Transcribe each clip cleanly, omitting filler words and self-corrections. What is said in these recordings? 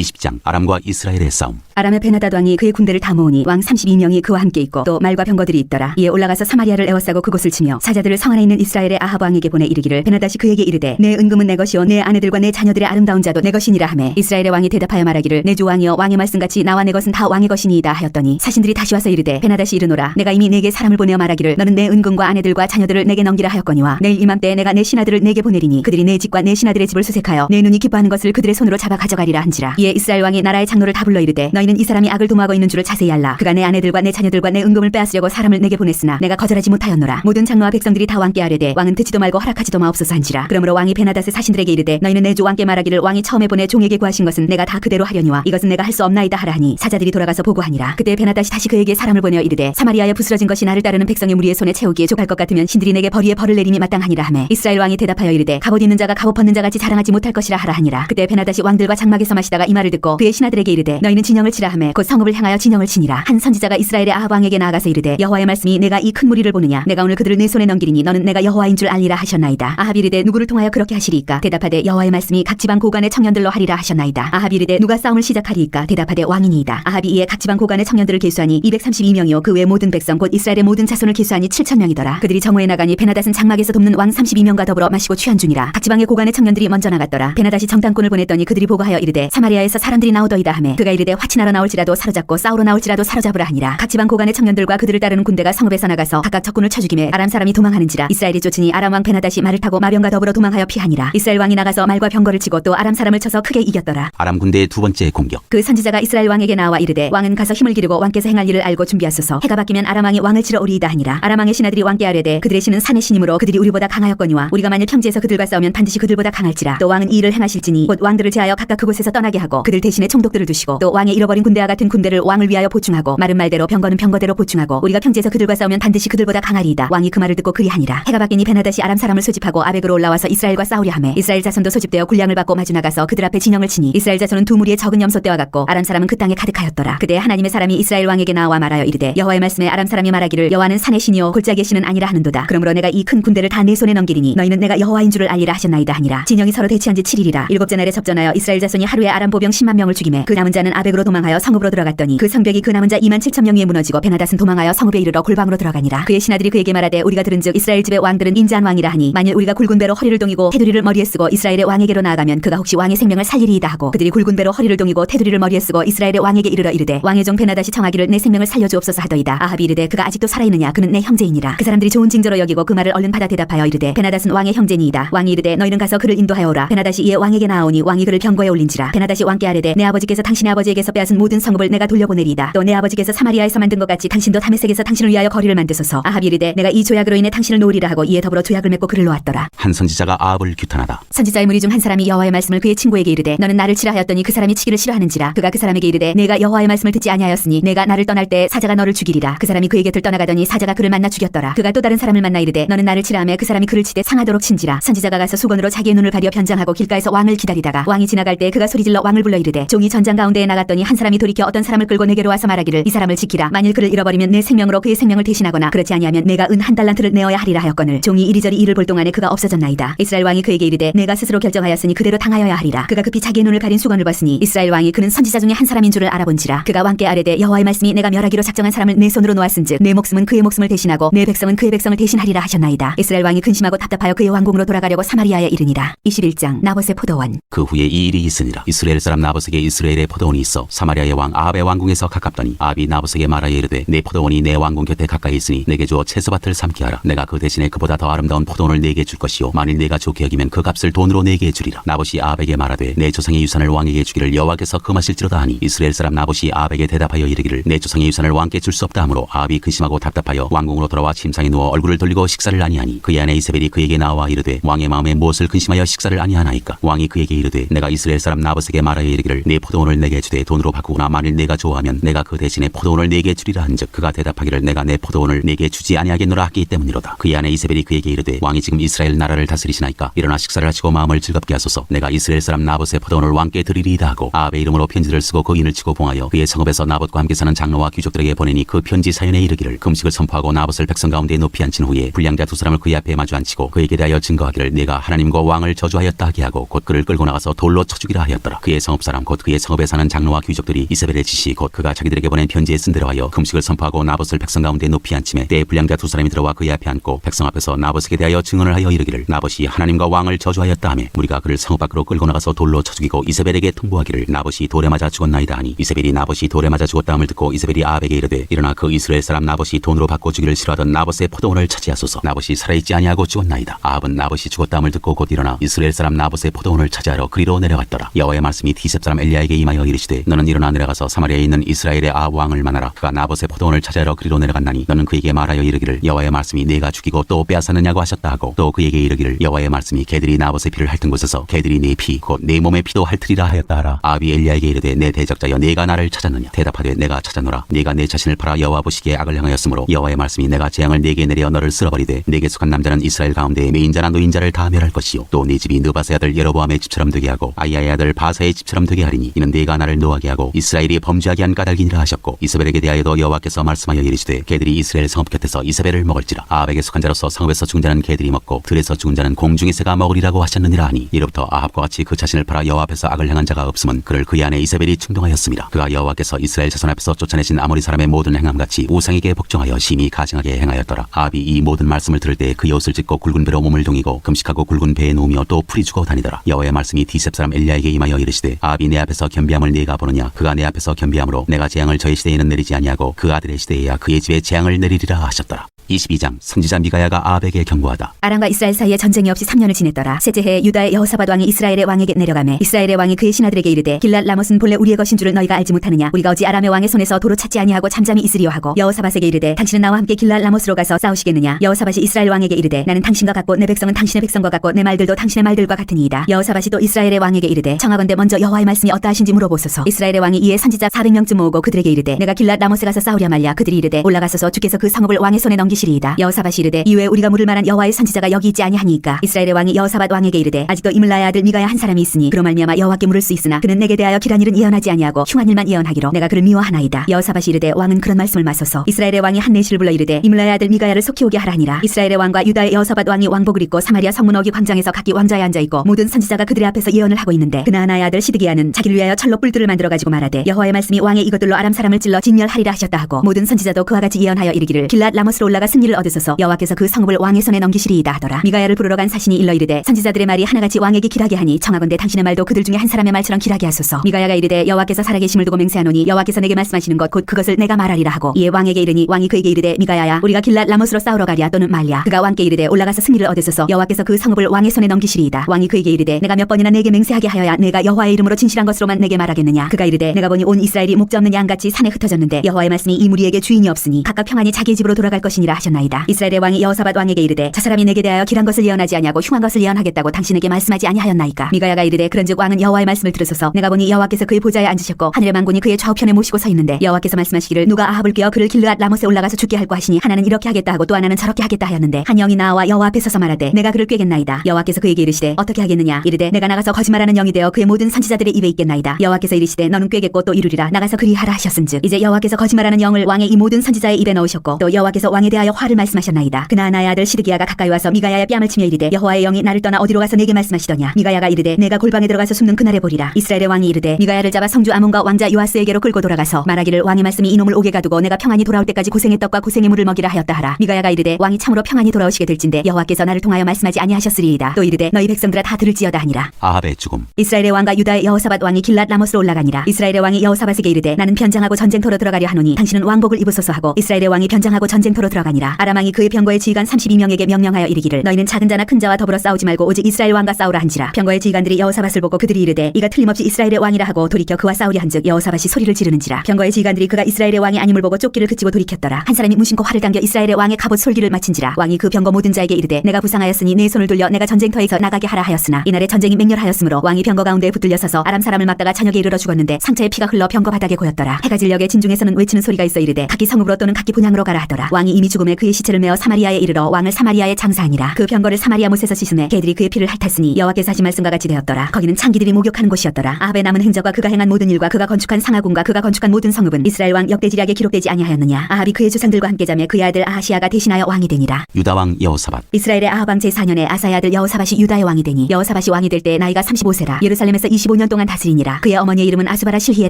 20장 아람과 이스라엘의 싸움. 아람의 베나닷 왕이 그의 군대를 다 모으니 왕 32명이 그와 함께 있고 또 말과 병거들이 있더라. 이에 올라가서 사마리아를 에워싸고 그곳을 치며 사자들을 성 안에 있는 이스라엘의 아합 왕에게 보내 이르기를 베나닷이 그에게 이르되 내 은금은 내 것이요 내 아내들과 내 자녀들의 아름다운 자도 내 것이니라 하매 이스라엘의 왕이 대답하여 말하기를 내 주 왕이여 왕의 말씀같이 나와 내 것은 다 왕의 것이니이다 하였더니 사신들이 다시 와서 이르되 베나닷이 이르노라 내가 이미 내게 사람을 보내어 말하기를 너는 내 은금과 아내들과 자녀들을 내게 넘기라 하였거니와 내일 이맘때에 내가 내 신하들을 내게 보내리니 그들이 내 집과 내 신하들의 집을 수색하여 내 눈이 기뻐하는 것을 그들의 손으로 잡아 가져가리라 한지라. 이에 이스라엘 왕이 나라의 장로를 다 불러 이르되 너희는 이 사람이 악을 도모하고 있는 줄을 자세히 알라. 그가 내 아내들과 내 자녀들과 내 은금을 빼앗으려고 사람을 내게 보냈으나 내가 거절하지 못하였노라. 모든 장로와 백성들이 다 왕께 아뢰되 왕은 듣지도 말고 허락하지도 마옵소서 한지라. 그러므로 왕이 베나닷의 사신들에게 이르되 너희는 내 주 왕께 말하기를 왕이 처음에 보내 종에게 구하신 것은 내가 다 그대로 하려니와 이것은 내가 할 수 없나이다 하라 하니 사자들이 돌아가서 보고하니라. 그때 베나닷이 다시 그에게 사람을 보내어 이르되 사마리아에 부스러진 것이 나를 따르는 백성의 무리의 손에 채우기에 족할 것 같으면 신들이 내게 벌이에 벌을 내림이 마땅하니라 하매 이스라엘 왕이 대답하여 이르되 갑옷 있는 자가 갑옷 벗는 자같이 자랑하지 못할 것이라 하라 하니라. 그때 베나닷이 왕들과 장막에서 마시다가 이 말을 듣고 그의 신하들에게 이르되 너희는 진영을 치라 하매 곧 성읍을 향하여 진영을 치니라. 한 선지자가 이스라엘의 아합 왕에게 나아가서 이르되 여호와의 말씀이 내가 이 큰 무리를 보느냐 내가 오늘 그들을 내 손에 넘기리니 너는 내가 여호와인 줄 알리라 하셨나이다. 아합이 이르되 누구를 통하여 그렇게 하시리이까 대답하되 여호와의 말씀이 각 지방 고관의 청년들로 하리라 하셨나이다. 아합이 이르되 누가 싸움을 시작하리이까 대답하되 왕이니이다. 아합이 이에 각 지방 고관의 청년들을 계수하니 232명이요 그 외 모든 백성 곧 이스라엘의 모든 자손을 계수하니 7,000명이더라. 그들이 정오에 나가니 베나닷은 장막에서 돕는 왕 32명과 더불어 마시고 취한 중이라. 각 지방의 고관의 청년들이 먼저 나갔더라. 베나닷이 정탐꾼을 보냈더니 그들이 보고하여 이르되 사마리아에서 사람들이 나오더이다 하매 그가 이르되 화친하러 나올지라도 사로잡고 싸우러 나올지라도 사로잡으라 하니라. 각 지방 고관의 청년들과 그들을 따르는 군대가 성읍에서 나가서 각각 적군을 쳐죽이매 아람 사람이 도망하는지라. 이스라엘이 쫓으니 아람 왕 베나닷이 말을 타고 마병과 더불어 도망하여 피하니라. 이스라엘 왕이 나가서 말과 병거를 치고 또 아람 사람을 쳐서 크게 이겼더라. 아람 군대의 두 번째 공격. 그 선지자가 이스라엘 왕에게 나와 이르되 왕은 가서 힘을 기르고 왕께서 행할 일을 알고 준비하소서. 해가 바뀌면 아람 왕이 왕을 치러 오리이다 하니라. 아람 왕의 신하들이 왕께 아뢰되 그들의 신은 산의 신이므로 그들이 우리보다 강하였거니와 우리가 만일 평지에서 그들과 싸우면 반드시 그들보다 강할지라. 또 왕은 이 일을 행하실지니 곧 왕들을 제하여 각각 그곳에서 떠나게 하고 그들 대신에 총독들을 두시고 또 왕의 잃어버린 군대와 같은 군대를 왕을 위하여 보충하고 마른 말대로 병거는 병거대로 보충하고 우리가 평지에서 그들과 싸우면 반드시 그들보다 강하리이다. 왕이 그 말을 듣고 그리하니라. 해가 바뀌니 베나닷이 아람 사람을 소집하고 아벡으로 올라와서 이스라엘과 싸우려 하매 이스라엘 자손도 소집되어 군량을 받고 마주 나가서 그들 앞에 진영을 치니 이스라엘 자손은 두 무리의 적은 염소 떼와 같고 아람 사람은 그 땅에 가득하였더라. 그때 하나님의 사람이 이스라엘 왕에게 나와 말하여 이르되 여호와의 말씀에 아람 사람이 말하기를 여호와는 산의 신이요 골짜기의 신은 아니라 하는도다. 그러므로 내가 이 큰 군대를 다 내 손에 넘기리니 너희는 내가 여호와인 줄을 알리라 하셨나이다 하니라. 진영이 서로 대치한 지 7일이라. 일곱째 날에 접전하여 이스라엘 자손이 하루에 아람 보병 10만 명을 죽이매 그 남은 자는 아벡으로 도망하여 성읍으로 들어갔더니 그 성벽이 그 남은 자 27,000명 위에 무너지고 베나닷은 도망하여 성읍에 이르러 골방으로 들어가니라. 그의 신하들이 그에게 말하되 우리가 들은즉 이스라엘 집의 왕들은 인자한 왕이라 하니 만일 우리가 굵은 배로 허리를 동이고 테두리를 머리에 쓰고 이스라엘의 왕에게로 나아가면 그가 혹시 왕의 생명을 살리리이다 하고 그들이 굵은 배로 허리를 동이고 테두리를 머리에 쓰고 이스라엘의 왕에게 이르러 이르되 왕의 종 베나닷이 청하기를 내 생명을 살려주옵소서 하더이다. 아합이 이르되 그가 아직도 살아있느냐 그는 내 형제이니라. 그 사람들이 좋은 징조로 여기고 그 말을 얼른 받아 대답하여 이르되 베나닷은 왕의 형제니이다. 왕이 이르되 너희는 가서 그를 인도하여 오라. 베나닷이 이에 왕에게 나아오니 왕이 그를 병거에 올린지라. 베나닷이 왕께 아뢰되 내 아버지께서 당신의 아버지에게서 빼앗은 모든 성읍을 내가 돌려보내리이다. 또 내 아버지께서 사마리아에서 만든 것 같이 당신도 다메섹에서 당신을 위하여 거리를 만드소서. 아합이 이르되 내가 이 조약으로 인해 당신을 놓으리라 하고 이에 더불어 조약을 맺고 그를 놓았더라. 한 선지자가 아합을 규탄하다. 선지자의 무리 중 한 사람이 여호와의 말씀을 그의 친구에게 이르되 너는 나를 치라 하였더니 그 사람이 치기를 싫어하는지라. 그가 그 사람에게 이르되 내가 여호와의 말씀을 듣지 아니하였으니 내가 나를 떠날 때 사자가 너를 죽이리라. 그 사람이 그의 곁을 떠나가더니 사자가 그를 만나 죽였더라. 그가 또 다른 사람을 만나 이르되 너는 나를 치라 하며 그 사람이 그를 치되 상하도록 친지라. 선지자가 가서 수건으로 자기의 눈을 가려 변장하고 길가에서 왕을 기다리다가 왕이 지나갈 때 그가 소리질러 왕을 불러 이르되 종이 전장 가운데에 나갔더니 한 사람이 돌이켜 어떤 사람을 끌고 내게로 와서 말하기를 이 사람을 지키라. 만일 그를 잃어버리면 내 생명으로 그의 생명을 대신하거나 그렇지 아니하면 내가 은 한 달란트를 내어야 하리라 하였거늘 종이 이리저리 일을 볼 동안에 그가 없어졌나이다. 이스라엘 왕이 그에게 이르되 내가 스스로 결정하였으니 그대로 당하여야 하리라. 그가 급히 자기의 눈을 가린 수건을 벗으니 이스라엘 왕이 그는 선지자 중에 한 사람인 줄을 알아본지라. 그가 왕께 아뢰되 여호와의 말씀이 내가 멸하기로 작정한 사람을 내 손으로 놓았은즉 내 목숨은 그의 목숨을 대신하고 내 백성은 그의 백성을 대신하리라 하셨나이다. 이스라엘 왕이 근심하고 답답하여 그의 왕궁으로 돌아가려고 사마리아에 이르니라. 21장 나봇의 포도원. 그 후에 이 일이 있으니라. 이스라엘 사람 나봇에게 이스라엘의 포도원이 있어 사마리아의 왕 아합의 왕궁에서 가깝더니 아합이 나봇에게 말하여 이르되 내 포도원이 내 왕궁 곁에 가까이 있으니 내게 주어 채소밭을 삼게 하라. 내가 그 대신에 그보다 더 아름다운 포도원을 내게 줄 것이요 만일 내가 좋게 여기면 그 값을 돈으로 내게 주리라. 나봇이 아합에게 말하되 내 조상의 유산을 왕에게 주기를 여호와께서 금하실지로다 하니 이스라엘 사람 나봇이 아합에게 대답하여 이르기를 내 조상의 유산을 왕께 줄 수 없다 하므로 아합이 근심하고 답답하여 왕궁으로 돌아와 침상에 누워 얼굴을 돌리고 식사를 아니하니 그의 아내 이세벨이 그에게 나와 이르되 왕의 마음에 무엇을 근심하여 식사를 아니하나이까. 왕이 그에게 이르되 내가 이스라엘 사람 나봇에게 말하여 이르기를 내 포도원을 내게 주되 돈으로 바꾸거나 만일 내가 좋아하면 내가 그 대신에 포도원을 내게 주리라 한즉 그가 대답하기를 내가 내 포도원을 내게 주지 아니하겠노라 하기 때문이로다. 그의 아내 이세벨이 그에게 이르되 왕이 지금 이스라엘 나라를 다스리시나이까 일어나 식사를 하시고 마음을 즐겁게 하소서. 내가 이스라엘 사람 나봇의 포도원을 왕께 드리리이다 하고 아합의 이름으로 편지를 쓰고 그 인을 치고 봉하여 그의 성읍에서 나봇과 함께 사는 장로와 귀족들에게 보내니 그 편지 사연에 이르기를 금식을 선포하고 나봇을 백성 가운데 높이 앉힌 후에 불량자 두 사람을 그의 앞에 마주 앉히고 그에게 대하여 증거하기를 내가 하나님과 왕을 저주하였다 하게 하고 곧 그를 끌고 나가서 돌로 쳐 죽이라 하였더라. 그의 그의 성읍 사람 곧 그의 성읍에 사는 장로와 귀족들이 이세벨의 지시 곧 그가 자기들에게 보낸 편지에 쓴 대로 하여 금식을 선포하고 나봇을 백성 가운데 높이 앉힘에 때에 불량자 두 사람이 들어와 그의 앞에 앉고 백성 앞에서 나봇에게 대하여 증언을 하여 이르기를 나봇이 하나님과 왕을 저주하였다 하며 우리가 그를 성읍 밖으로 끌고 나가서 돌로 쳐 죽이고 이세벨에게 통보하기를 나봇이 돌에 맞아 죽었나이다 하니 이세벨이 나봇이 돌에 맞아 죽었다 함을 듣고 이세벨이 아합에게 이르되 일어나 그 이스라엘 사람 나봇이 돈으로 받고 주기를 싫어하던 나봇의 포도원을 차지하소서. 나봇이 살아있지 아니하고 죽었나이다. 아합은 나봇이 죽었다 함을 듣고 곧 일어나 이스라엘 사람 나봇의 포도원을 차지하러 그리로 내려갔더라. 여호와의 말씀이 디셉 사람 엘리야에게 임하여 이르시되 너는 일어나 내려가서 사마리아에 있는 이스라엘의 아합 왕을 만나라. 그가 나봇의 포도원을 차지하러 그리로 내려갔나니 너는 그에게 말하여 이르기를 여호와의 말씀이 네가 죽이고 또 빼앗았느냐고 하셨다 하고 또 그에게 이르기를 여호와의 말씀이 개들이 나봇의 피를 핥은 곳에서 개들이 네 피 곧 네 몸의 피도 핥으리라 하였다 하라. 아합이 엘리야에게 이르되 내 대적자여 네가 나를 찾았느냐. 대답하되 내가 찾았노라. 네가 내 자신을 팔아 여호와 보시기에 악을 행하였으므로 여호와의 말씀이 내가 재앙을 네게 내려 너를 쓸어버리되 네게 속한 남자는 이스라엘 가운데 메인자나 노인자를 다 멸할 것이요 또 네 집이 느바스의 아들 여로보암의 집처럼 되게 하고 아이야의 아들 바사의 집처럼 되게 하리니 이는 네가 나를 노하게 하고 이스라엘이 범죄하게 한 까닭이니라 하셨고 이세벨에게 대하여도 여호와께서 말씀하여 이르시되 개들이 이스라엘 성읍 곁에서 이세벨을 먹을지라. 아합에게 속한 자로서 성읍에서 죽은 자는 개들이 먹고 들에서 죽은 자는 공중의 새가 먹으리라고 하셨느니라 하니 이로부터 아합과 같이 그 자신을 팔아 여호와 앞에서 악을 행한 자가 없음은 그를 그의 아내 이세벨이 충동하였습니다. 그가 여호와께서 이스라엘 자손 앞에서 쫓아내신 아모리 사람의 모든 행함같이 우상에게 복종하여 심히 가증하게 행하였더라. 아합이 이 모든 말씀을 들을 때 그의 옷을 찢고 굵은 배로 몸을 동이고 금식하고 굵은 배에 누우며 또 풀이 주고 다니더라. 여호와의 말씀이 디셉 사람 엘리야에게 임하여 이르시되 아합이 내 앞에서 겸비함을 네가 보느냐. 그가 내 앞에서 겸비함으로 내가 재앙을 저의 시대에는 내리지 아니하고 그 아들의 시대에야 그의 집에 재앙을 내리리라 하셨더라. 22장 선지자 미가야가 아합에게 경고하다. 아람과 이스라엘 사이에 전쟁이 없이 3년을 지냈더라. 셋째 해에 유다의 여호사밧 왕이 이스라엘의 왕에게 내려가매 이스라엘의 왕이 그의 신하들에게 이르되 길랏 라못은 본래 우리의 것인 줄을 너희가 알지 못하느냐. 우리가 어찌 아람의 왕의 손에서 도로 찾지 아니하고 잠잠히 있으리요 하고 여호사밧에게 이르되 당신은 나와 함께 길랏 라못으로 가서 싸우시겠느냐. 여호사밧이 이스라엘 왕에게 이르되 나는 당신과 같고 내 백성은 당신의 백성과 같고 내 말들도 당신의 말들과 같으니이다. 여호사밧이 또 이스라엘의 왕에게 이르되 청하건대 먼저 여호와의 말씀이 어떠하신지 물어보소서. 이스라엘의 왕이 이에 선지자 400명쯤 모으고 그들에게 이르되 내가 길랏 라못에 가서 싸우랴 말랴. 그들이 이르되 올라가소서 주께서 그 성읍을 왕의 손에 넘기시리이다. 여호사밧이 이르되 이외에 우리가 물을 만한 여호와의 선지자가 여기 있지 아니하니까. 이스라엘의 왕이 여호사밧 왕에게 이르되 아직도 이물라의 아들 미가야 한 사람이 있으니 그로 말미암아 여호와께 물을 수 있으나 그는 내게 대하여 길한 일은 예언하지 아니하고 흉한 일만 예언하기로 내가 그를 미워하나이다. 여호사밧이 이르되 왕은 그런 말씀을 마소서. 이스라엘의 왕이 한 내시를 불러 이르되 이물라의 아들 미가야를 속히 오게 하라니라. 이스라엘의 왕과 유다의 여호사밧 왕이 왕복을 입고 사마리아 성문 어기 광장에서 각기 왕좌에 앉아 있고 모든 선지자가 그들의 앞에서 예언을 하고 있는데 그나아나의 아들 시드기야는 자기를 위하여 철로 뿔들을 만들어 가지고 말하되 여호와의 말씀이 왕의 이것들로 아람 사람을 찔러 진멸하리라 하셨다 하고 모든 선지자도 그와 같이 예언하여 이르기를 길랏 라못으로 올라가 승리를 얻으소서. 여호와께서 그 성읍을 왕의 손에 넘기시리이다 하더라. 미가야를 부르러 간 사신이 일러 이르되 선지자들의 말이 하나같이 왕에게 길하게 하니 청하건대 당신의 말도 그들 중에 한 사람의 말처럼 길하게 하소서. 미가야가 이르되 여호와께서 살아계심을 두고 맹세하노니 여호와께서 내게 말씀하시는 것 곧 그것을 내가 말하리라 하고 이에 왕에게 이르니 왕이 그에게 이르되 미가야야 우리가 길랏 라못으로 싸우러 가랴 또는 말랴. 그가 왕께 이르되 올라가서 승리를 얻으소서. 여호와께서 그 성읍을 왕의 손에 넘기시리이다. 왕이 그에게 이르되 내가 몇 번이나 내게 맹세하게 하여야 내가 여호와의 이름으로 진실한 것으로만 내게 말하겠느냐. 그가 이르되 내가 보니 온 이스라엘이 목자 없는 양같이 산에 흩어졌는데 여호와의 말씀이 이 무리에게 주인이 없으니 각각 평안히 자기의 집으로 돌아갈 것이니라 하셨나이다. 이스라엘의 왕이 여호사밧 왕에게 이르되 저 사람이 내게 대하여 길한 것을 예언하지 아니하고 흉한 것을 예언하겠다고 당신에게 말씀하지 아니하였나이까. 미가야가 이르되 그런즉 왕은 여호와의 말씀을 들으소서. 내가 보니 여호와께서 그의 보좌에 앉으셨고 하늘의 만군이 그의 좌우편에 모시고 서 있는데 여호와께서 말씀하시기를 누가 아합을 깨어 그를 길르앗 라못에 올라가서 죽게 할고 하시니 하나는 이렇게 하겠다 하고 또 하나는 저렇게 하겠다 하였는데 한 영이 나와 여호와 앞에 서서 말하되 내가 그를 꾀겠나이다. 여호와께서 그에게 이르시되 어떻게 하겠느냐. 이르되 내가 나가서 거짓말하는 영이 되어 그의 모든 선지자들의 입에 있겠나이다. 여호와께서 이르시되 너는 꾀겠고 또 이루리라. 나가서 그리하라 하셨은즉 이제 여호와께서 거짓말하는 영을 왕의 이 모든 선지자의 입에 넣으셨고 또 여호와께서 왕에 대하여 화를 말씀하셨나이다. 그나아나의 아들 시드기야가 가까이 와서 미가야의 뺨을 치며 이르되 여호와의 영이 나를 떠나 어디로 가서 내게 말씀하시더냐. 미가야가 이르되 내가 골방에 들어가서 숨는 그날에 보리라. 이스라엘의 왕이 이르되 미가야를 잡아 성주 아몬과 왕자 요아스에게로 끌고 돌아가서 말하기를 왕의 말씀이 이놈을 오게 가두고 내가 평안히 돌아올 때까지 고생의 떡과 고생의 물을 먹이라 하였다 하라. 미가야가 이르되 왕이 참으로 평안히 돌아오시게 될진데 여호와께서 나를 통하여 말씀하지 아니하셨으리이다. 또 이르되 너희 백성들아 다 들을지어다 하니라. 아합의 죽음. 이스라엘의 왕과 유다의 여호사밧 왕이 길랏 라못으로 올라가니라. 이스라엘의 왕이 여호사밧에게 이르되 나는 변장하고 전쟁터로 들어가려 하노니 당신은 왕복을 입으소서 하고 이스라엘의 왕이 변장하고 전쟁터로 들어가니라. 아람 왕이 그의 병거의 지휘관 32명에게 명령하여 이르기를 너희는 작은 자나 큰 자와 더불어 싸우지 말고 오직 이스라엘 왕과 싸우라 한지라. 병거의 지휘관들이 여호사밧을 보고 그들이 이르되 이가 틀림없이 이스라엘의 왕이라 하고 돌이켜 그와 싸우려 한즉 여호사밧이 소리를 지르는지라. 병거의 지휘관들이 그가 이스라엘의 왕이 아님을 보고 쫓기를 그치고 돌이켰더라. 한 사람이 무심코 활을 당겨 이스라엘의 왕의 갑옷 솔기를 마친지라. 왕이 그 병거 모든 자에게 이르되 내가 부상하였으니 내 손을 돌려 내가 전쟁터에서 나가게 하라 하였으나 이날에 전쟁이 맹렬하였으므로 왕이 병거 가운데에 붙들려 서서 아람 사람을 막다가 저녁에 이르러 죽었는데 상처에 피가 흘러 병거 바닥에 고였더라. 해가 질녘에 진중에서는 외치는 소리가 있어 이르되 각기 성읍으로 또는 각기 분향으로 가라 하더라. 왕이 이미 죽음에 밤에 그의 시체를 메어 사마리아에 이르러 왕을 사마리아에 장사하니라. 그 병거를 사마리아 못에서 씻음에 개들이 그의 피를 핥았으니 여호와께서 하신 말씀과 같이 되었더라. 거기는 창기들이 목욕하는 곳이었더라. 아합의 남은 행적과 그가 행한 모든 일과 그가 건축한 상하궁과 그가 건축한 모든 성읍은 이스라엘 왕 역대지략에 기록되지 아니하였느냐. 아합이 그의 조상들과 함께 자매 그의 아들 아하시아가 대신하여 왕이 되니라. 유다 왕 여호사밧. 이스라엘의 아합 왕 제4년에 아사의 아들 여호사밧이 유다의 왕이 되니 여호사밧이 왕이 될 때 나이가 35세라. 예루살렘에서 25년 동안 다스리니라. 그의 어머니의 이름은 아수바라 실히의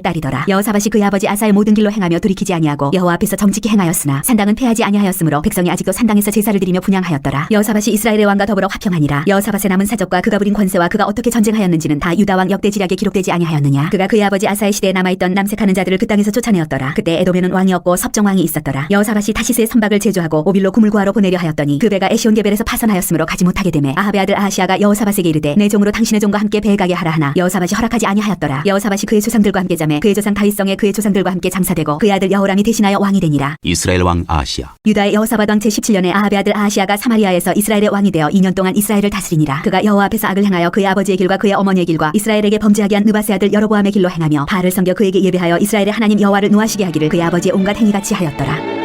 딸이더라. 여호사밧이 그의 아버지 아사의 모든 길로 행하며 돌이키지 아니하고 여호와 앞에서 정직히 행하였으나 산당은 패하지 아니하였으므로 백성이 아직도 산당에서 제사를 드리며 분향하였더라. 여호사밧이 이스라엘의 왕과 더불어 화평하니라. 여호사밧의 남은 사적과 그가 부린 권세와 그가 어떻게 전쟁하였는지는 다 유다 왕 역대지략에 기록되지 아니하였느냐. 그가 그의 아버지 아사의 시대에 남아있던 남색하는 자들을 그 땅에서 쫓아내었더라. 그때 에돔에는 왕이 없고 섭정 왕이 있었더라. 여호사밧이 다시스의 선박을 제조하고 오빌로 구물 구하러 보내려 하였더니 그 배가 에시온 게벨에서 파선하였으므로 가지 못하게 되매 아합의 아들 아하시아가 여호사밧에게 이르되 내 종으로 당신의 종과 함께 배에 가게 하라 하나 여호사밧이 허락하지 아니하였더라. 여호사밧이 그의 조상들과 함께 자매 그의 조상 다윗성에 그의 조상들과 함께 장사되고 그의 아들 여호람이 대신하여 왕이 되니라. 이스라엘 왕 아하시야. 유다의 여호사밧 왕 제17년에 아합의 아들 아하시아가 사마리아에서 이스라엘의 왕이 되어 2년 동안 이스라엘을 다스리니라. 그가 여호와 앞에서 악을 행하여 그의 아버지의 길과 그의 어머니의 길과 이스라엘에게 범죄하게 한 느바세 아들 여로보암의 길로 행하며 바알을 섬겨 그에게 예배하여 이스라엘의 하나님 여호와를 노하시게 하기를 그의 아버지의 온갖 행위같이 하였더라.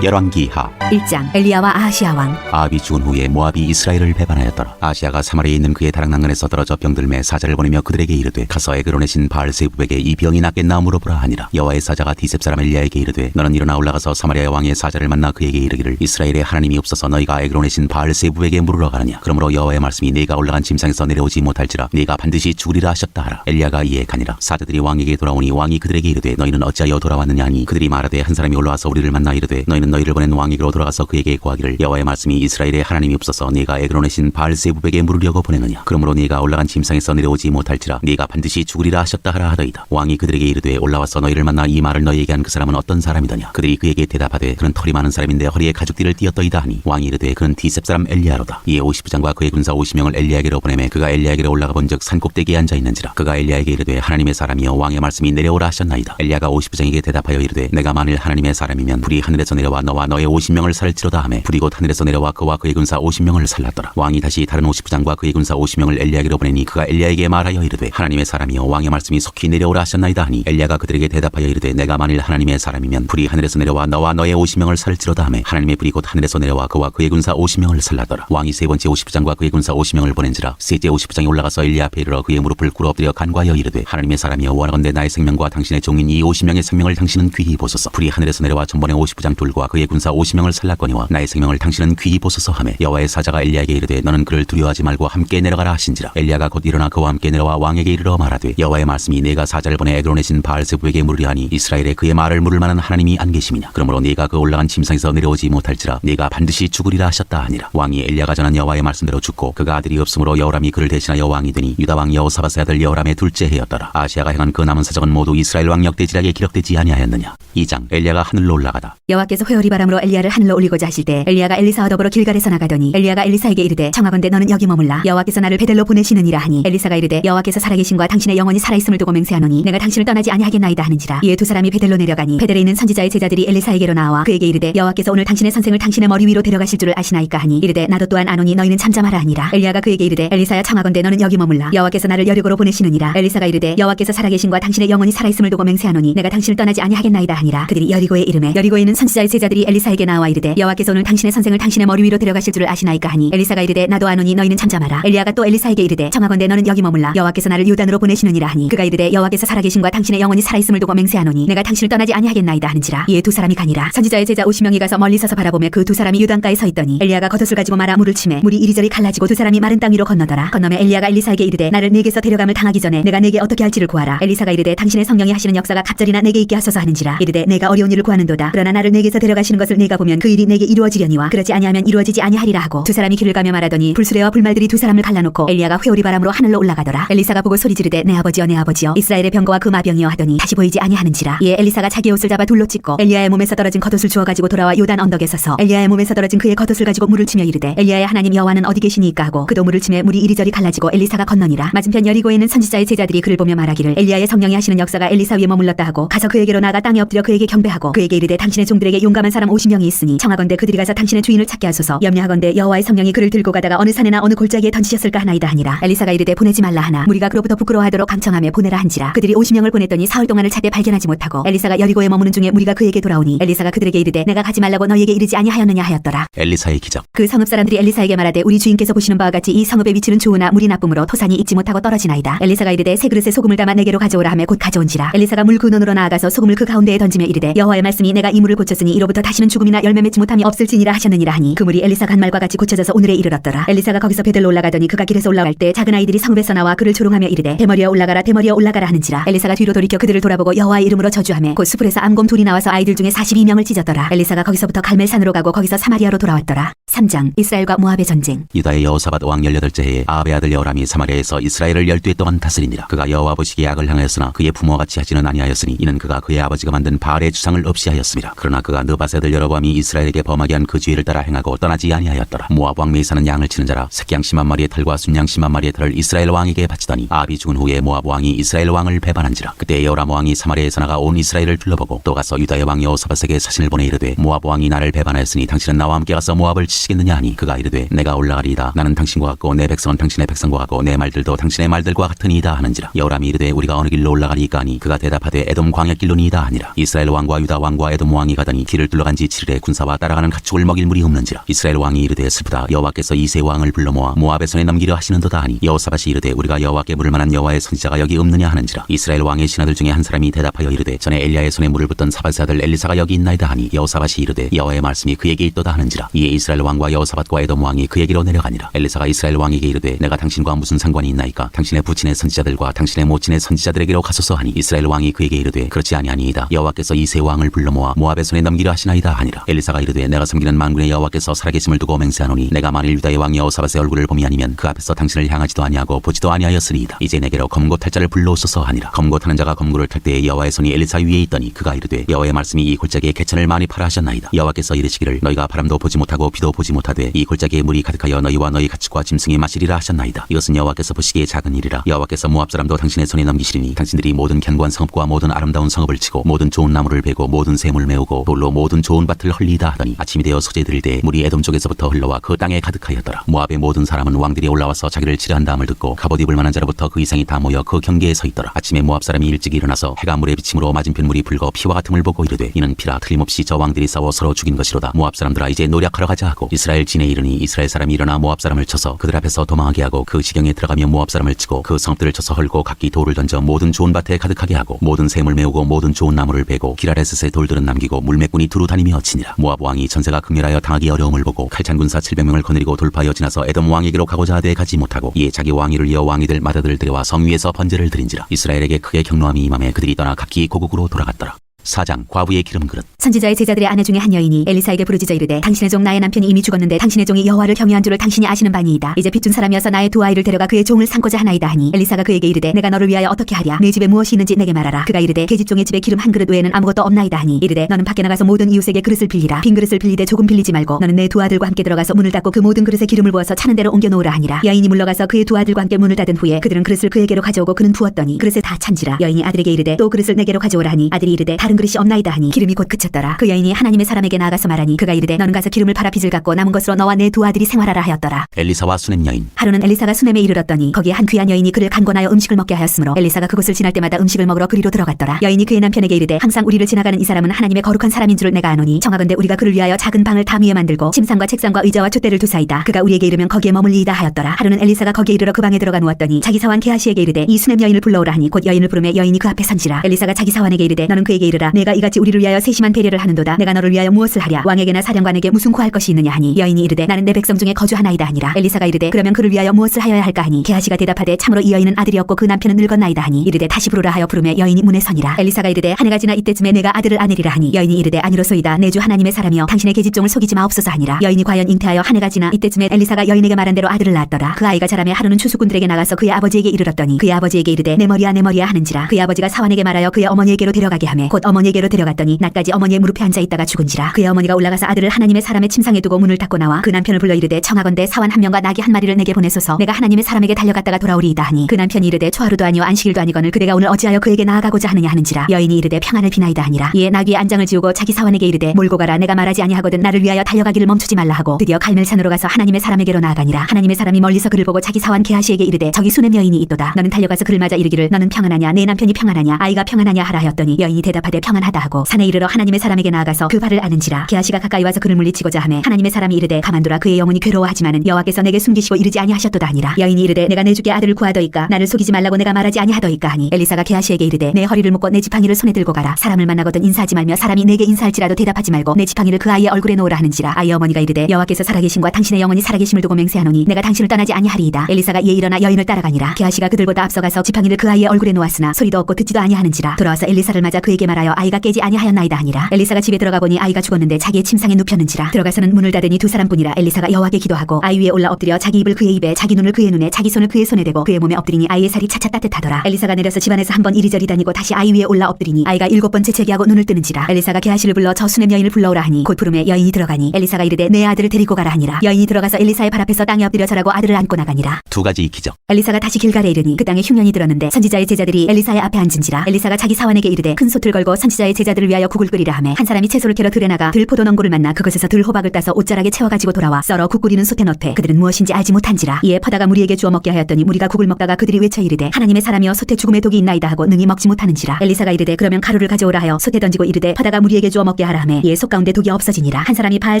열왕기하. 1장 엘리야와 아하시아 왕. 아합이 죽은 후에 모압이 이스라엘을 배반하였더라. 아하시아가 사마리아에 있는 그의 다락난간에서 떨어져 병들매 사자를 보내며 그들에게 이르되 가서 에그론의 신 바알세부백에 이 병이 낫겠나 물어보라 하니라. 여호와의 사자가 디셉 사람 엘리야에게 이르되 너는 일어나 올라가서 사마리아 왕의 사자를 만나 그에게 이르기를 이스라엘의 하나님이 없어서 너희가 에그론의 신 바알세부백에 물으러 가느냐. 그러므로 여호와의 말씀이 네가 올라간 짐상에서 내려오지 못할지라 네가 반드시 죽으리라 하셨다 하라. 엘리야가 이에 가니라. 사자들이 왕에게 돌아오니 왕이 그들에게 이르되 너희는 어찌하여 돌아왔느냐 하니 그들이 말하되 한 사람이 올라와서 우리를 만나 이르되 너희는 너희를 보낸 왕에게로 돌아가서 그에게 구하기를 여호와의 말씀이 이스라엘의 하나님이 없어서 네가 에그론의 신 바알세부백에 물으려고 보내느냐. 그러므로 네가 올라간 짐상에서 내려오지 못할지라 네가 반드시 죽으리라 하셨다 하라 하더이다. 왕이 그들에게 이르되 올라와서 너희를 만나 이 말을 너희에게 한 그 사람은 어떤 사람이더냐. 그들이 그에게 대답하되 그는 털이 많은 사람인데 허리에 가죽띠를 띠었더이다 하니 왕이 이르되 그는 디셉 사람 엘리야로다. 이에 50부장과 그의 군사 50명을 엘리야에게로 보내매 그가 엘리야에게로 올라가 본즉 산꼭대기에 앉아 있는지라. 그가 엘리야에게 이르되 하나님의 사람이여 왕의 말씀이 내려오라 하셨나이다. 엘리야가 50부장에게 대답하여 이르되 내가 만일 하나님의 사람이면 불이 하늘에서 내려와 너와 너의 50명을 살지로다 하매 불이 곧 하늘에서 내려와 그와 그의 군사 50명을 살랐더라. 왕이 다시 다른 50부장과 그의 군사 50명을 엘리야에게로 보내니 그가 엘리야에게 말하여 이르되 하나님의 사람이여 왕의 말씀이 속히 내려오라 하셨나이다 하니 엘리야가 그들에게 대답하여 이르되 내가 만일 하나님의 사람이면 불이 하늘에서 내려와 너와 너의 50명을 살지로다 하매 하나님의 불이 곧 하늘에서 내려와 그와 그의 군사 50명을 살랐더라. 왕이 세 번째 50부장과 그의 군사 50명을 보낸지라. 셋째 50부장이 올라가서 엘리야 앞에 이르러 그의 무릎을 꿇어 엎드려 간구하여 이르되 하나님의 사람이여 원하건대 나의 생명과 당신의 종인 이 50명의 생명을 당신은 귀히 보소서. 불이 하늘에서 내려와 전번에 50부장 둘과 그의 군사 50명을 살랐거니와 나의 생명을 당신은 귀히 보소서 하매 여호와의 사자가 엘리야에게 이르되 너는 그를 두려워하지 말고 함께 내려가라 하신지라. 엘리야가 곧 일어나 그와 함께 내려와 왕에게 이르러 말하되 여호와의 말씀이 네가 사자를 보내 에그론의 신 바알세부에게 물으려 하니 이스라엘에 그의 말을 물을 만한 하나님이 안 계심이냐. 그러므로 네가 그 올라간 짐상에서 내려오지 못할지라 네가 반드시 죽으리라 하셨다 하니라. 왕이 엘리야가 전한 여호와의 말씀대로 죽고 그가 아들이 없으므로 여호람이 그를 대신하여 왕이 되니 유다 왕 여호사밧의 아들 여호람의 둘째 해였더라. 아시아가 행한 그 남은 사적은 모두 이스라엘 왕 역대지략에 기록되지 아니하였느냐. 2장 엘리야가 하늘로 올라가다. 여호와께서 회오리 바람으로 엘리야를 하늘로 올리고자 하실 때 엘리야가 엘리사와 더불어 길갈에서 나가더니 엘리야가 엘리사에게 이르되 청하건대 너는 여기 머물라. 여호와께서 나를 베델로 보내시느니라 하니 엘리사가 이르되 여호와께서 살아계신과 당신의 영혼이 살아있음을 두고 맹세하노니 내가 당신을 떠나지 아니하겠나이다 하는지라. 이에 두 사람이 베델로 내려가니 베델에 있는 선지자의 제자들이 엘리사에게로 나와 그에게 이르되 여호와께서 오늘 당신의 선생을 당신의 머리 위로 데려가실 줄을 아시나이까 하니 이르되 나도 또한 아노니 너희는 잠잠하라 하니라. 엘리야가 그에게 이르되 엘리사야 청하건대 너는 여기 머물라. 여호와께서 나를 여리고로 보내시느니라. 엘리사가 이르되 여호와께서 살아계신과 당신의 영혼이 살아있음을 두고 맹세하노니 내가 당신을 떠나지 아니하겠나이다 하니라. 그들이 여리고에 이르매 여리고에 있는 선지자의 제자들이 엘리사에게 나와 이르되 여호와께서 오늘 당신의 선생을 당신의 머리 위로 데려가실 줄을 아시나이까 하니 엘리사가 이르되 나도 아노니 너희는 잠잠하라. 엘리야가 또 엘리사에게 이르되 청하건대 너는 여기 머물라. 여호와께서 나를 요단으로 보내시느니라 하니 그가 이르되 여호와께서 살아계신과 당신의 영혼이 살아있음을 두고 맹세하노니 내가 당신을 떠나지 아니하겠나이다 하는지라. 이에 두 사람이 가니라. 선지자의 제자 50명이 가서 멀리 서서 바라보며 그 두 사람이 요단가에 서 있더니 엘리야가 겉옷을 가지고 말아 물을 치매 물이 이리저리 갈라지고 두 사람이 마른 땅 위로 건너더라. 건너매 엘리야가 엘리사에게 이르되 나를 네게서 데려감을 당하기 전에 내가 네게 어떻게 할지를 구하라. 엘리사가 이르되 당신의 성령이 하시는 역사가 갑절이나 내게 있게 하소서 하는지라. 이르되 내가 어려운 일을 구하는도다. 그러나 나를 네게서 데려가시는 것을 네가 보면 그 일이 내게 이루어지려니와 그렇지 아니하면 이루어지지 아니하리라 하고 두 사람이 길을 가며 말하더니 불수레와 불말들이 두 사람을 갈라놓고 엘리야가 회오리 바람으로 하늘로 올라가더라. 엘리사가 보고 소리 지르되 내 아버지여 내 아버지여 이스라엘의 병거와 그 마병이여 하더니 다시 보이지 아니하는지라. 이에 엘리사가 자기 옷을 잡아 둘로 찢고 엘리야의 몸에서 떨어진 겉옷을 주워 가지고 돌아와 요단 언덕에 서서 엘리야의 몸에서 떨어진 그의 겉옷을 가지고 물을 치며 이르되 엘리야의 하나님 여호와는 어디 계시니까 하고 그도 물을 치매 물이 이리저리 갈라지고 엘리사가 건너니라. 맞은편 여리고에 있는 선지자의 제자들이 그를 보며 말하기를 엘리야의 성령이 하시는 역사가 엘리사 위에 머물렀다 하고 가서 그에게로 나가 땅에 엎드려 그에게 경배하고 그에게 이르되 당신의 종들에게 용감한 용감한 사람 50명이 있으니 청하건대 그들이 가서 당신의 주인을 찾게 하소서. 염려하건대 여호와의 성령이 그를 들고 가다가 어느 산에나 어느 골짜기에 던지셨을까 하나이다 하니라. 엘리사가 이르되 보내지 말라 하나 무리가 그로부터 부끄러워하도록 강청하며 보내라 한지라. 그들이 50명을 보냈더니 사흘 동안을 찾되 발견하지 못하고 엘리사가 여리고에 머무는 중에 무리가 그에게 돌아오니 엘리사가 그들에게 이르되 내가 가지 말라고 너희에게 이르지 아니하였느냐 하였더라. 엘리사의 기적. 그 성읍 사람들이 엘리사에게 말하되 우리 주인께서 보시는 바와 같이 이 성읍의 위치는 좋으나 물이 나쁨으로 토산이 잊지 못하고 떨어지나이다. 엘리사가 이르되 새 그릇에 소금을 담아 내게로 가져오라 하며 곧 가져온지라. 엘리사가 물 근원으로 나아가서 소금을 그 가운데에 던지며 이르되 여호와의 말씀이 내가 이 물을 고쳤으니 이로부터 다시는 죽음이나 열매 맺지 못함이 없을지니라 하셨느니라 하니 그 물이 엘리사가 한 말과 같이 고쳐져서 오늘에 이르렀더라. 엘리사가 거기서 베들로 올라가더니 그가 길에서 올라갈 때 작은 아이들이 성읍에서 나와 그를 조롱하며 이르되 대머리여 올라가라 대머리여 올라가라 하는지라. 엘리사가 뒤로 돌이켜 그들을 돌아보고 여호와의 이름으로 저주하며 곧 수풀에서 암곰 둘이 나와서 아이들 중에 42명을 찢었더라. 엘리사가 거기서부터 갈멜산으로 가고 거기서 사마리아로 돌아왔더라. 3장 이스라엘과 모압의 전쟁. 유다의 여호사밧 왕 18째 해에 아합의 아들 여호람이 사마리아에서 이스라엘을 12해 동안 다스리니라. 그가 여호와 보시기에 악을 향하였으나 그의 부모와 같이 하지는 아니하였으니 이는 그가 그의 아버지가 만든 바알의 주상을 없이 하였습니다. 그러나 그가 느바세 아들 여로보암이 이스라엘에게 범하게 한 그 죄를 따라 행하고 떠나지 아니하였더라. 모압 왕 메사는 양을 치는 자라 새끼양 10만 마리의 털과 순양 10만 마리의 털을 이스라엘 왕에게 바치더니 아합이 죽은 후에 모압 왕이 이스라엘 왕을 배반한지라. 그때 여호람 왕이 사마리아에서 나가 온 이스라엘을 둘러보고 또 가서 유다의 왕 여호사밧에게 사신을 보내 이르되 모압 왕이 나를 배반하였으니 당신은 나와 함께 가서 모압을 치시겠느냐 하니 그가 이르되 내가 올라가리이다. 나는 당신과 같고 내 백성은 당신의 백성과 같고 내 말들도 당신의 말들과 같으니이다 하는지라. 여호람이 이르되 우리가 어느 길로 올라가리이까 하니 그가 대답하되 에돔 광야길로니이다 하니라. 이스라엘 왕과 유다 왕과 에돔 왕이 가더니 길을 둘러간 지 7일에 군사와 따라가는 가축을 먹일 물이 없는지라. 이스라엘 왕이 이르되 슬프다. 여호와께서 이 세 왕을 불러 모아 모압의 손에 넘기려 하시는도다 하니 여호사밧이 이르되 우리가 여호와께 물을 만한 여호와의 선지자가 여기 없느냐 하는지라. 이스라엘 왕의 신하들 중에 한 사람이 대답하여 이르되 전에 엘리야의 손에 물을 붓던 사밧의 아들 엘리사가 여기 있나이다 하니 여호사밧이 이르되 여호와의 말씀이 그에게 있도다 하는지라. 이에 이스라엘 왕과 여호사밧과 에돔 왕이 그에게로 내려가니라. 엘리사가 이스라엘 왕에게 이르되 내가 당신과 무슨 상관이 있나이까? 당신의 부친의 선지자들과 당신의 모친의 선지자들에게로 가소서 하니 이스라엘 왕이 그에게 이르되 그렇지 아니하니이다. 여호와께서 이 세 왕을 불러 모아 모압의 손에 넘기려 하시나이다 하니라. 엘리사가 이르되 내가 섬기는 만군의 여호와께서 살아계심을 두고 맹세하노니 내가 만일 유다의 왕 여호사밧의 얼굴을 봄이 아니면 그 앞에서 당신을 향하지도 아니하고 보지도 아니하였으리이다. 이제 내게로 검고 탈 자를 불러오소서 하니라. 검고 타는 자가 검고를 탈 때에 여호와의 손이 엘리사 위에 있더니 그가 이르되 여호와의 말씀이 이 골짜기에 개천을 많이 팔아 하셨나이다. 여호와께서 이르시기를 너희가 바람도 보지 못하고 비도 보지 못하되 이 골짜기에 물이 가득하여 너희와 너희 가축과 짐승이 마시리라 하셨나이다. 이것은 여호와께서 보시기에 작은 일이라. 여호와께서 모압 사람도 당신의 손에 넘기시리니 당신들이 모든 견고한 성읍과 모든 아름다운 성읍을 치고 모든 좋은 나무를 베고 모든 샘을 메우고 돌로 모든 좋은 밭을 헐리이다 하더니 아침이 되어 소재 들일 때 물이 에돔 쪽에서부터 흘러와 그 땅에 가득하였더라. 모압의 모든 사람은 왕들이 올라와서 자기를 치료한 다음을 듣고 갑옷 입을 만한 자로부터 그 이상이 다 모여 그 경계에 서 있더라. 아침에 모압 사람이 일찍 일어나서 해가 물에 비침으로 맞은편 물이 붉어 피와 같음을 보고 이르되 이는 피라 틀림없이 저 왕들이 싸워 서로 죽인 것이로다. 모압 사람들아 이제 노력하러 가자 하고 이스라엘 진에 이르니 이스라엘 사람이 일어나 모압 사람을 쳐서 그들 앞에서 도망하게 하고 그 지경에 들어가며 모압 사람을 치고 그 성읍들을 쳐서 헐고 각기 돌을 던져 모든 좋은 밭에 가득하게 하고 모든 샘을 메우고 모든 좋은 나무를 베고 기라레스의 돌들은 남기고 물매꾼이 두루 다니며 치니라. 모압 왕이 전세가 극렬하여 당하기 어려움을 보고 칼찬 군사 700명을 거느리고 돌파하여 지나서 에돔 왕에게로 가고자 하되 가지 못하고 이에 자기 왕위를 이어 왕이들 마다들을 데려와 성 위에서 번제를 드린지라. 이스라엘에게 크게 경노함이 임함에 그들이 떠나 각기 고국으로 돌아갔더라. 4장 과부의 기름 그릇. 선지자의 제자들의 아내 중에 한 여인이 엘리사에게 부르짖어 이르되 당신의 종 나의 남편이 이미 죽었는데 당신의 종이 여호와를 경외한 줄을 당신이 아시는 바니이다. 이제 빚준 사람이어서 나의 두 아이를 데려가 그의 종을 삼고자 하나이다 하니 엘리사가 그에게 이르되 내가 너를 위하여 어떻게 하랴? 내 집에 무엇이 있는지 내게 말하라. 그가 이르되 계집종의 집에 기름 한 그릇 외에는 아무것도 없나이다 하니 이르되 너는 밖에 나가서 모든 이웃에게 그릇을 빌리라. 빈 그릇을 빌리되 조금 빌리지 말고 너는 내 두 아들과 함께 들어가서 문을 닫고 그 모든 그릇에 기름을 부어서 차는 대로 옮겨 놓으라 하니라. 여인이 물러가서 그의 두 아들과 함께 문을 닫은 후에 그들은 그릇을 그에게로 가져오고 그는 부었더니 그릇에 다 찬지라. 여인이 아들에게 이르되 또 그릇을 내게로 가져오라 하니 아들이 이르되 다른 그릇이 없나이다 하니 기름이 곧 그쳤더라. 그 여인이 하나님의 사람에게 나아가서 말하니 그가 이르되 너는 가서 기름을 팔아 빚을 갚고 남은 것으로 너와 내 두 아들이 생활하라 하였더라. 엘리사와 수넴 여인. 하루는 엘리사가 수넴에 이르렀더니 거기에 한 귀한 여인이 그를 간곤하여 음식을 먹게 하였으므로 엘리사가 그곳을 지날 때마다 음식을 먹으러 그리로 들어갔더라. 여인이 그의 남편에게 이르되 항상 우리를 지나가는 이 사람은 하나님의 거룩한 사람인 줄을 내가 아노니 청하건대 우리가 그를 위하여 작은 방을 담 위에 만들고 침상과 책상과 의자와 촛대를 두사이다. 그가 우리에게 이르면 거기에 머물리이다 하였더라. 하루는 엘리사가 거기에 이르러 그 방에 들어가 누웠더니 자기 사환 게하시에게 이르되 이 수넴 여인을 불러오라 하니 곧 여인을 부르매 여인이 그 앞에 선지라. 엘리사가 자기 사환에게 이르되 너는 그에게 이르라 내가 이같이 우리를 위하여 세심한 배려를 하는도다. 내가 너를 위하여 무엇을 하랴? 왕에게나 사령관에게 무슨 구할 것이 있느냐 하니 여인이 이르되 나는 내 백성 중에 거주하나이다 하니라. 엘리사가 이르되 그러면 그를 위하여 무엇을 하여야 할까 하니 게하시가 대답하되 참으로 이 여인은 아들이었고 그 남편은 늙었나이다 하니 이르되 다시 부르라 하여 부르매 여인이 문에 서니라. 엘리사가 이르되 한 해가 지나 이때쯤에 내가 아들을 아내리라 하니 여인이 이르되 아니로소이다. 내 주 하나님의 사람이여 당신의 계집종을 속이지 마옵소서 하니라. 여인이 과연 잉태하여 한 해가 지나 이때쯤에 엘리사가 여인에게 말한 대로 아들을 낳았더라. 그 아이가 자라매 하루는 추수꾼들에게 나가서 그의 아버지에게 이르렀더니 그의 아버지에게 이르되 내 머리야 하는지라. 그의 아버지가 사환에게 말하여 그의 어머니에게로 데려가게 하매 곧 어머니에게로 데려갔더니 낮까지 어머니의 무릎에 앉아 있다가 죽은지라. 그의 어머니가 올라가서 아들을 하나님의 사람의 침상에 두고 문을 닫고 나와 그 남편을 불러 이르되 청하건대 사환 한 명과 나귀 한 마리를 내게 보내소서. 내가 하나님의 사람에게 달려갔다가 돌아오리이다 하니 그 남편이 이르되 초하루도 아니요 안식일도 아니거늘 그대가 오늘 어찌하여 그에게 나아가고자 하느냐 하는지라. 여인이 이르되 평안을 비나이다 하니라. 이에 나귀의 안장을 지우고 자기 사환에게 이르되 몰고 가라. 내가 말하지 아니하거든 나를 위하여 달려가기를 멈추지 말라 하고 드디어 갈멜산으로 가서 하나님의 사람에게로 나아가니라. 하나님의 사람이 멀리서 그를 보고 자기 사환 게하시에게 이르되 저기 수넴 여인이 있도다. 너는 달려가서 그를 맞아 이르기를 너는 평안하냐 내 남편이 평안하냐 아이가 평안하냐 하라 하였더니 여인이 대답하되 평안하다 하고 산에 이르러 하나님의 사람에게 나아가서 그 발을 아는지라. 게하시가 가까이 와서 그를 물리치고자 하매 하나님의 사람이 이르되 가만두라. 그의 영혼이 괴로워하지만은 여호와께서 내게 숨기시고 이르지 아니하셨도다 하니라. 여인이 이르되 내가 내 주께 아들을 구하더이까 나를 속이지 말라고 내가 말하지 아니하더이까 하니 엘리사가 게하시에게 이르되 내 허리를 묶고 내 지팡이를 손에 들고 가라. 사람을 만나거든 인사하지 말며 사람이 내게 인사할지라도 대답하지 말고 내 지팡이를 그 아이의 얼굴에 놓으라 하는지라. 아이의 어머니가 이르되 여호와께서 살아계심과 당신의 영혼이 살아계심을 두고 맹세하노니 내가 당신을 떠나지 아니하리이다. 엘리사가 이에 일어나 여인을 따라가니라. 게하시가 그들보다 앞서가서 지팡이를 그 아이의 얼굴에 놓았으나 소리도 없고 듣지도 아니하는지라. 돌아와서 엘리사를 맞아 그에게 말하여 아이가 깨지 아니하였나이다 하니라. 엘리사가 집에 들어가 보니 아이가 죽었는데 자기의 침상에 눕혔는지라. 들어가서는 문을 닫으니 두 사람뿐이라. 엘리사가 여호와께 기도하고 아이 위에 올라 엎드려 자기 입을 그의 입에 자기 눈을 그의 눈에 자기 손을 그의 손에 대고 그의 몸에 엎드리니 아이의 살이 차차 따뜻하더라. 엘리사가 내려서 집안에서 한번 이리저리 다니고 다시 아이 위에 올라 엎드리니 아이가 7번째 재기하고 눈을 뜨는지라. 엘리사가 게하시를 불러 저 수넴 여인을 불러오라 하니 곧 부름에 여인이 들어가니 엘리사가 이르되 내 아들을 데리고 가라 하니라. 여인이 들어가서 엘리사의 발 앞에서 땅에 엎드려 절하고 아들을 안고 나가니라. 두 가지 익히죠. 엘리사가 다시 길갈에 이르니 그 땅에 흉년이 들었는데 선지자의 제자들이 엘리사의 앞에 앉은지라. 엘리사가 자기 사환에게 이르되 큰 솥을 걸고 선지자의 제자들을 위하여 국을 끓이라 하매 한 사람이 채소를 캐러 들에 나가 들 포도 넝굴을 만나 그것에서 들 호박을 따서 옷자락에 채워가지고 돌아와 썰어 국 끓이는 솥에 넣되 그들은 무엇인지 알지 못한지라. 이에 퍼다가 무리에게 주어 먹게 하였더니 무리가 국을 먹다가 그들이 외쳐 이르되 하나님의 사람이여 솥에 죽음의 독이 있나이다 하고 능히 먹지 못하는지라. 엘리사가 이르되 그러면 가루를 가져오라 하여 솥에 던지고 이르되 퍼다가 무리에게 주어 먹게 하라 하매 이에 솥 가운데 독이 없어지니라. 한 사람이 바알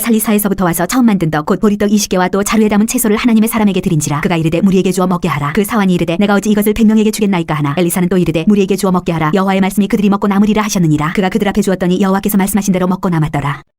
살리사에서부터 와서 처음 만든 떡 곧 보리떡 20개와 또 자루에 담은 채소를 하나님의 사람에게 드린지라. 그가 이르되 무리에게 주어 먹게 하라. 그 사환이 이르되 내가 어찌 이것을 100명에게 주겠나이까 하나. 엘리사는 또 이르되 무리에게 주어 먹게 하라. 여호와의 말씀이 그들이 먹고 남으리라 하셨느니라. 그가 그들 앞에 주었더니 여호와께서 말씀하신 대로 먹고 남았더라.